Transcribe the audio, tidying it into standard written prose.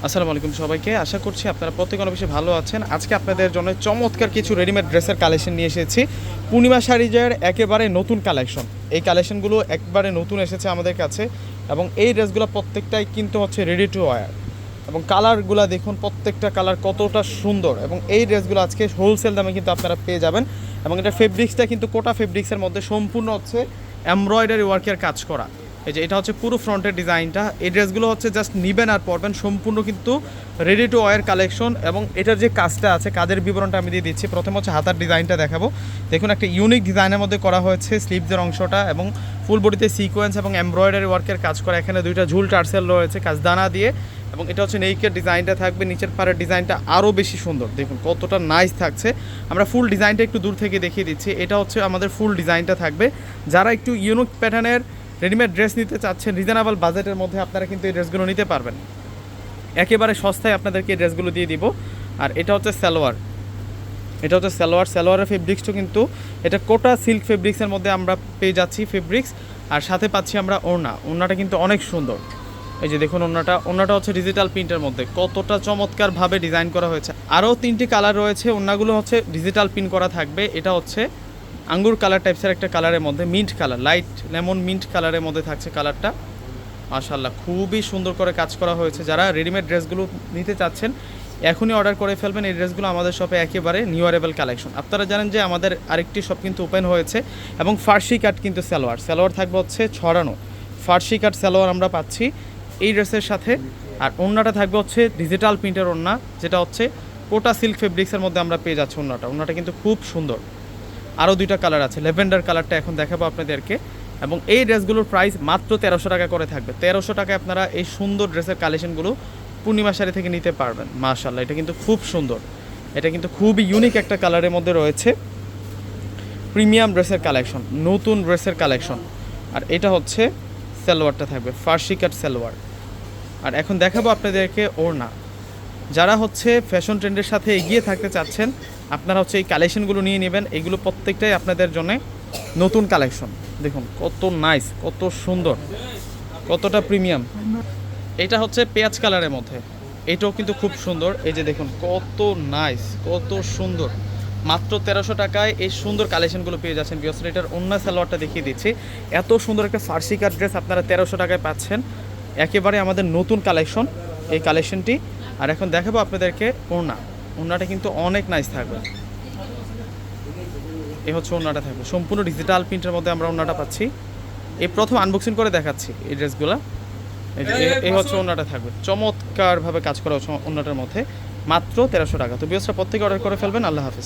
আসসালামু আলাইকুম সবাইকে। আশা করছি আপনারা প্রত্যেকে অনেক বেশি ভালো আছেন। আজকে আপনাদের জন্য চমৎকার কিছু রেডিমেড ড্রেসের কালেকশন নিয়ে এসেছি। পূর্ণিমা শাড়িজের একেবারে নতুন কালেকশন। এই কালেকশনগুলো একবারে নতুন এসেছে আমাদের কাছে এবং এই ড্রেসগুলো প্রত্যেকটাই কিন্তু হচ্ছে রেডি টু ওয়্যার এবং কালারগুলো দেখুন, প্রত্যেকটা কালার কতটা সুন্দর এবং এই ড্রেসগুলো আজকে হোলসেল দামে কিন্তু আপনারা পেয়ে যাবেন এবং এটা ফেব্রিক্সটা কিন্তু কোটা ফেব্রিক্সের মধ্যে সম্পূর্ণ হচ্ছে এমব্রয়ডারি ওয়ার্কের কাজ করা। এই যে এটা হচ্ছে পুরো ফ্রন্টের ডিজাইনটা। এই ড্রেসগুলো হচ্ছে জাস্ট নিবেন আর পরবেন, সম্পূর্ণ কিন্তু রেডি টু ওয়্যার কালেকশন এবং এটার যে কাজটা আছে কাজের বিবরণটা আমি দিয়ে দিচ্ছি। প্রথমে হচ্ছে হাতার ডিজাইনটা দেখাবো। দেখুন একটা ইউনিক ডিজাইনের মধ্যে করা হয়েছে স্লিভসের অংশটা এবং ফুল বডিতে সিকোয়েন্স এবং এমব্রয়ডারি ওয়ার্কের কাজ করা। এখানে দুইটা ঝুল টার্সেল রয়েছে কাজদানা দিয়ে এবং এটা হচ্ছে নেইকের ডিজাইনটা থাকবে। নিচের পাড়ের ডিজাইনটা আরও বেশি সুন্দর, দেখুন কতটা নাইস থাকছে। আমরা ফুল ডিজাইনটা একটু দূর থেকে দেখিয়ে দিচ্ছি। এটা হচ্ছে আমাদের ফুল ডিজাইনটা থাকবে। যারা একটু ইউনিক প্যাটার্নের রেডিমেড ড্রেস নিতে চাচ্ছেন রিজনেবল বাজেটের মধ্যে, আপনারা কিন্তু এই ড্রেসগুলো নিতে পারবেন। একেবারে সস্তায় আপনাদেরকে এই ড্রেসগুলো দিয়ে দিব। আর এটা হচ্ছে সালোয়ার, সালোয়ারের ফেব্রিক্সটা কিন্তু এটা কোটা সিল্ক ফেব্রিক্সের মধ্যে আমরা পেয়ে যাচ্ছি ফেব্রিক্স। আর সাথে পাচ্ছি আমরা ওড়নাটা কিন্তু অনেক সুন্দর। এই যে দেখুন ওড়নাটা হচ্ছে ডিজিটাল প্রিন্টের মধ্যে কতটা চমৎকারভাবে ডিজাইন করা হয়েছে। আরও 3টি কালার রয়েছে, ওড়নাগুলো হচ্ছে ডিজিটাল প্রিন্ট করা থাকবে। এটা হচ্ছে আঙ্গুর কালার টাইপসের একটা কালারের মধ্যে, mint colour, light lemon mint কালারের মধ্যে থাকছে কালারটা। মাশাআল্লাহ খুবই সুন্দর করে কাজ করা হয়েছে। যারা রেডিমেড ড্রেসগুলো নিতে চাচ্ছেন এখনই অর্ডার করে ফেলবেন। এই ড্রেসগুলো আমাদের শপে একেবারে নিউ অ্যারাইভাল কালেকশন। আপনারা জানেন যে আমাদের আরেকটি শপ কিন্তু ওপেন হয়েছে এবং ফার্সি কাট কিন্তু সালোয়ার থাকবে হচ্ছে ছড়ানো ফার্সি কাট সালোয়ার আমরা পাচ্ছি এই ড্রেসের সাথে। আর ওড়নাটা থাকবে হচ্ছে ডিজিটাল প্রিন্টের ওড়না, যেটা হচ্ছে কোটা সিল্ক ফেব্রিক্সের মধ্যে আমরা পেয়ে যাচ্ছি। ওড়নাটা কিন্তু খুব সুন্দর। আরও 2টা কালার আছে, ল্যাভেন্ডার কালারটা এখন দেখাবো আপনাদেরকে। এবং এই ড্রেসগুলোর প্রাইস মাত্র 1300 টাকা করে থাকবে। 1300 টাকায় আপনারা এই সুন্দর ড্রেসের কালেকশনগুলো পূর্ণিমা শাড়ি থেকে নিতে পারবেন। মাশাআল্লাহ এটা কিন্তু খুব সুন্দর, এটা কিন্তু খুবই ইউনিক একটা কালারের মধ্যে রয়েছে। প্রিমিয়াম ড্রেসের কালেকশন, নতুন ড্রেসের কালেকশন। আর এটা হচ্ছে সালোয়ারটা থাকবে ফার্সি কাট সালোয়ার। আর এখন দেখাবো আপনাদেরকে ওড়না। যারা হচ্ছে ফ্যাশন ট্রেন্ডের সাথে এগিয়ে থাকতে চাচ্ছেন আপনারা হচ্ছে এই কালেকশনগুলো নিয়ে নেবেন। এগুলো প্রত্যেকটাই আপনাদের জন্য নতুন কালেকশন। দেখুন কত নাইস, কত সুন্দর, কতটা প্রিমিয়াম। এটা হচ্ছে পেঁয়াজ কালারের মধ্যে, এটাও কিন্তু খুব সুন্দর। এই যে দেখুন কত নাইস, কত সুন্দর। মাত্র 1300 টাকায় এই সুন্দর কালেকশনগুলো পেয়ে যাচ্ছেন। বিয়সন এটার অন্য সালোয়ারটা দেখিয়ে দিচ্ছি। এত সুন্দর একটা ফার্সি কাট ড্রেস আপনারা 1300 টাকায় পাচ্ছেন। একেবারে আমাদের নতুন কালেকশন এই কালেকশনটি। আর এখন দেখাবো আপনাদেরকে ওড়নাটা কিন্তু অনেক নাইস থাকবে। এই হচ্ছে ওড়নাটা থাকবে সম্পূর্ণ ডিজিটাল প্রিন্টের মধ্যে আমরা ওড়নাটা পাচ্ছি। এই প্রথম আনবক্সিং করে দেখাচ্ছি এই ড্রেসগুলো। এই হচ্ছে ওড়নাটা থাকবে, চমৎকারভাবে কাজ করা হচ্ছে ওড়নাটার মধ্যে। মাত্র 1300 টাকা। তো বিয়সরা প্রত্যেকে অর্ডার করে ফেলবেন। আল্লাহ হাফেজ।